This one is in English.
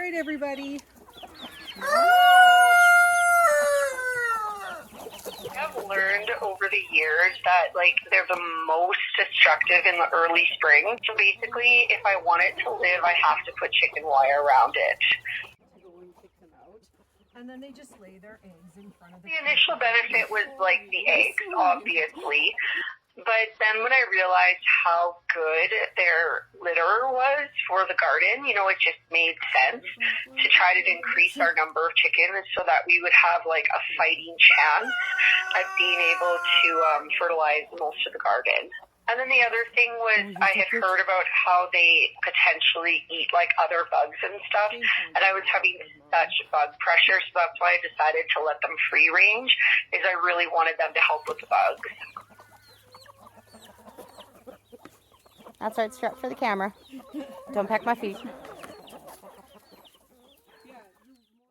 right, everybody. I've learned over the years that they're the most destructive in the early spring. So basically, if I want it to live, I have to put chicken wire around it. Go and kick them out, and then they just lay their eggs in front of The initial benefit was the eggs, obviously. But then when I realized how good their litter was for the garden, it just made sense to try to increase our number of chickens so that we would have a fighting chance at being able to fertilize most of the garden. And then the other thing was I had heard about how they potentially eat other bugs and stuff, and I was having such bug pressure, so that's why I decided to let them free range, is I really wanted them to help with bugs. That's right, strap for the camera. Don't peck my feet.